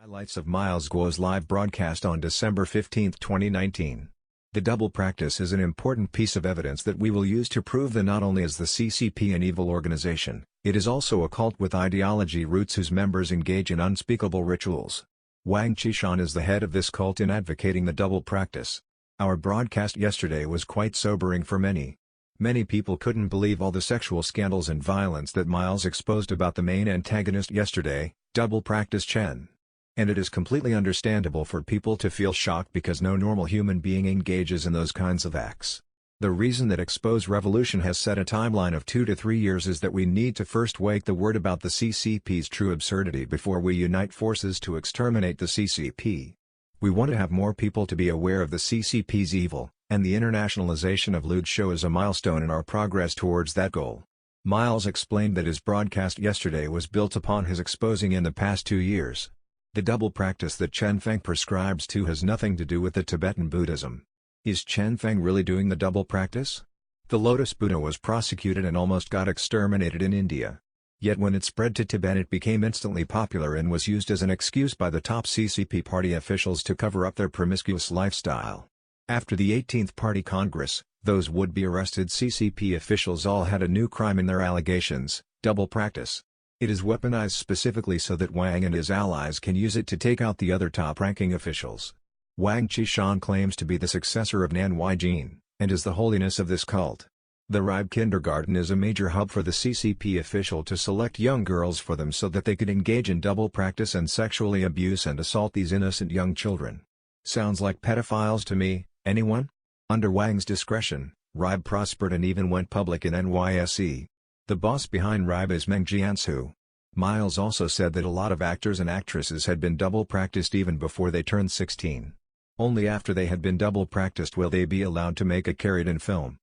Highlights of Miles Guo's live broadcast on December 15, 2019. The double practice is an important piece of evidence that we will use to prove that not only is the CCP an evil organization, it is also a cult with ideology roots whose members engage in unspeakable rituals. Wang Qishan is the head of this cult in advocating the double practice. Our broadcast yesterday was quite sobering for many. Many people couldn't believe all the sexual scandals and violence that Miles exposed about the main antagonist yesterday, double practice Chen. And it is completely understandable for people to feel shocked because no normal human being engages in those kinds of acts. The reason that Expose Revolution has set a timeline of 2 to 3 years is that we need to first wake the word about the CCP's true absurdity before we unite forces to exterminate the CCP. We want to have more people to be aware of the CCP's evil, and the internationalization of Lude Show is a milestone in our progress towards that goal. Miles explained that his broadcast yesterday was built upon his exposing in the past 2 years. The double practice that Chen Feng prescribes to has nothing to do with the Tibetan Buddhism. Is Chen Feng really doing the double practice? The Lotus Buddha was prosecuted and almost got exterminated in India. Yet when it spread to Tibet it became instantly popular and was used as an excuse by the top CCP party officials to cover up their promiscuous lifestyle. After the 18th Party Congress, those would-be arrested CCP officials all had a new crime in their allegations: double practice. It is weaponized specifically so that Wang and his allies can use it to take out the other top-ranking officials. Wang Qishan claims to be the successor of Nan Huijin, and is the holiness of this cult. The Ribe Kindergarten is a major hub for the CCP official to select young girls for them so that they could engage in double practice and sexually abuse and assault these innocent young children. Sounds like pedophiles to me, anyone? Under Wang's discretion, Ribe prospered and even went public in NYSE. The boss behind Ribe is Meng Jiansu. Miles also said that a lot of actors and actresses had been double practiced even before they turned 16. Only after they had been double practiced will they be allowed to make a carried-in film.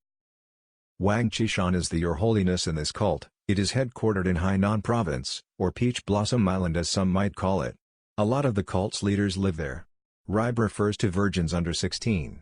Wang Qishan is the Your Holiness in this cult. It is headquartered in Hainan Province, or Peach Blossom Island as some might call it. A lot of the cult's leaders live there. Ribe refers to virgins under 16.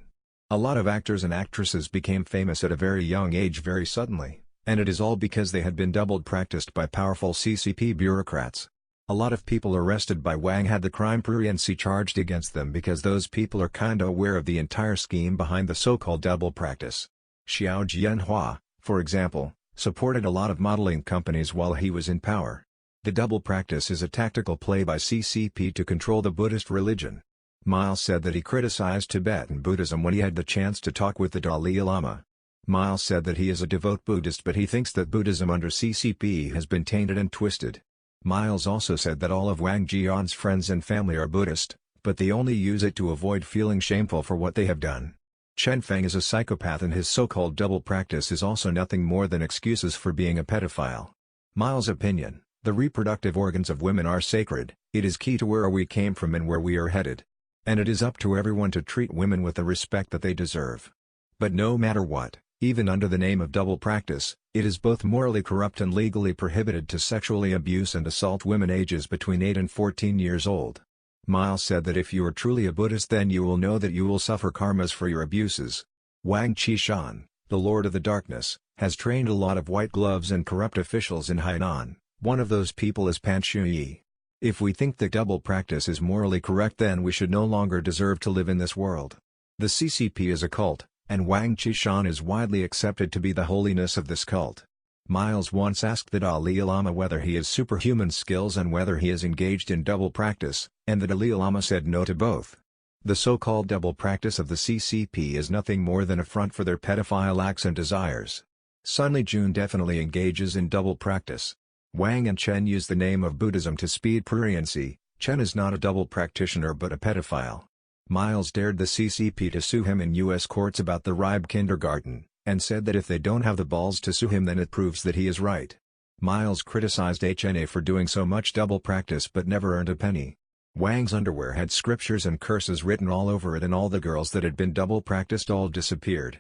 A lot of actors and actresses became famous at a very young age very suddenly. And it is all because they had been double practiced by powerful CCP bureaucrats. A lot of people arrested by Wang had the crime pruriency charged against them because those people are kinda aware of the entire scheme behind the so-called double practice. Xiao Jianhua, for example, supported a lot of modeling companies while he was in power. The double practice is a tactical play by CCP to control the Buddhist religion. Miles said that he criticized Tibetan Buddhism when he had the chance to talk with the Dalai Lama. Miles said that he is a devout Buddhist but he thinks that Buddhism under CCP has been tainted and twisted. Miles also said that all of Wang Jian's friends and family are Buddhist, but they only use it to avoid feeling shameful for what they have done. Chen Feng is a psychopath and his so-called double practice is also nothing more than excuses for being a pedophile. Miles' opinion: the reproductive organs of women are sacred, it is key to where we came from and where we are headed. And it is up to everyone to treat women with the respect that they deserve. But no matter what, even under the name of double practice, it is both morally corrupt and legally prohibited to sexually abuse and assault women ages between 8 and 14 years old. Miles said that if you are truly a Buddhist then you will know that you will suffer karmas for your abuses. Wang Qishan, the Lord of the Darkness, has trained a lot of white gloves and corrupt officials in Hainan. One of those people is Pan Shuyi. If we think that double practice is morally correct then we should no longer deserve to live in this world. The CCP is a cult, and Wang Qishan is widely accepted to be the holiness of this cult. Miles once asked the Dalai Lama whether he has superhuman skills and whether he is engaged in double practice, and the Dalai Lama said no to both. The so-called double practice of the CCP is nothing more than a front for their pedophile acts and desires. Sun Lijun definitely engages in double practice. Wang and Chen use the name of Buddhism to speed pruriency. Chen is not a double practitioner but a pedophile. Miles dared the CCP to sue him in U.S. courts about the Ribe Kindergarten, and said that if they don't have the balls to sue him then it proves that he is right. Miles criticized HNA for doing so much double practice but never earned a penny. Wang's underwear had scriptures and curses written all over it and all the girls that had been double practiced all disappeared.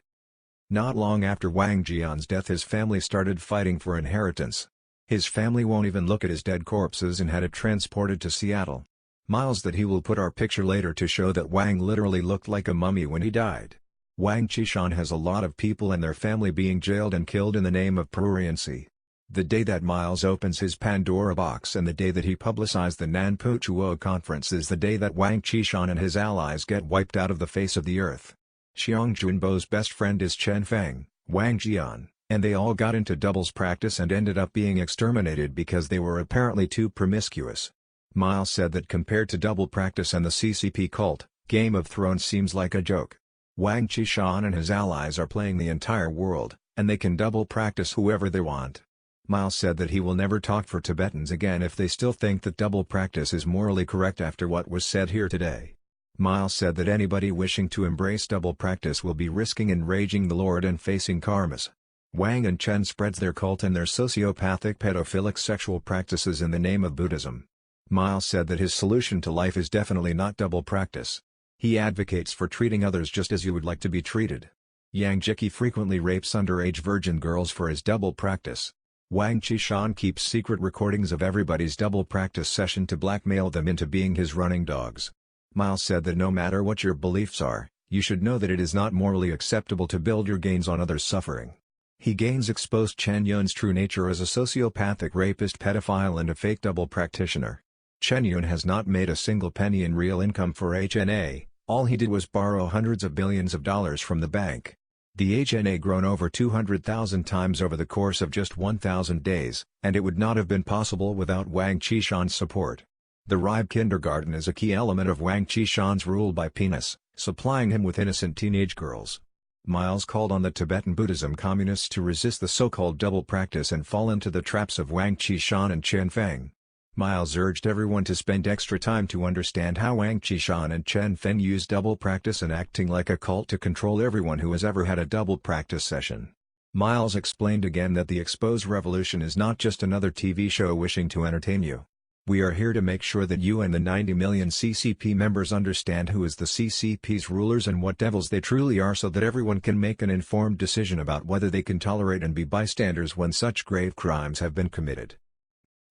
Not long after Wang Jian's death his family started fighting for inheritance. His family won't even look at his dead corpses and had it transported to Seattle. Miles that he will put our picture later to show that Wang literally looked like a mummy when he died. Wang Qishan has a lot of people and their family being jailed and killed in the name of pruriency. The day that Miles opens his Pandora box and the day that he publicized the Nanpuchuo conference is the day that Wang Qishan and his allies get wiped out of the face of the earth. Xiang Junbo's best friend is Chen Feng, Wang Jian, and they all got into doubles practice and ended up being exterminated because they were apparently too promiscuous. Miles said that compared to double practice and the CCP cult, Game of Thrones seems like a joke. Wang Qishan and his allies are playing the entire world, and they can double practice whoever they want. Miles said that he will never talk for Tibetans again if they still think that double practice is morally correct after what was said here today. Miles said that anybody wishing to embrace double practice will be risking enraging the Lord and facing karmas. Wang and Chen spreads their cult and their sociopathic pedophilic sexual practices in the name of Buddhism. Miles said that his solution to life is definitely not double practice. He advocates for treating others just as you would like to be treated. Yang Jiki frequently rapes underage virgin girls for his double practice. Wang Qishan keeps secret recordings of everybody's double practice session to blackmail them into being his running dogs. Miles said that no matter what your beliefs are, you should know that it is not morally acceptable to build your gains on others' suffering. He gains exposed Chen Yun's true nature as a sociopathic rapist, pedophile and a fake double practitioner. Chen Yun has not made a single penny in real income for HNA, all he did was borrow hundreds of billions of dollars from the bank. The HNA grown over 200,000 times over the course of just 1,000 days, and it would not have been possible without Wang Qishan's support. The Ribe Kindergarten is a key element of Wang Qishan's rule by penis, supplying him with innocent teenage girls. Miles called on the Tibetan Buddhism communists to resist the so-called double practice and fall into the traps of Wang Qishan and Chen Feng. Miles urged everyone to spend extra time to understand how Wang Qishan and Chen Feng use double practice and acting like a cult to control everyone who has ever had a double practice session. Miles explained again that the Expose Revolution is not just another TV show wishing to entertain you. We are here to make sure that you and the 90 million CCP members understand who is the CCP's rulers and what devils they truly are, so that everyone can make an informed decision about whether they can tolerate and be bystanders when such grave crimes have been committed.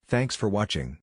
Thanks for watching.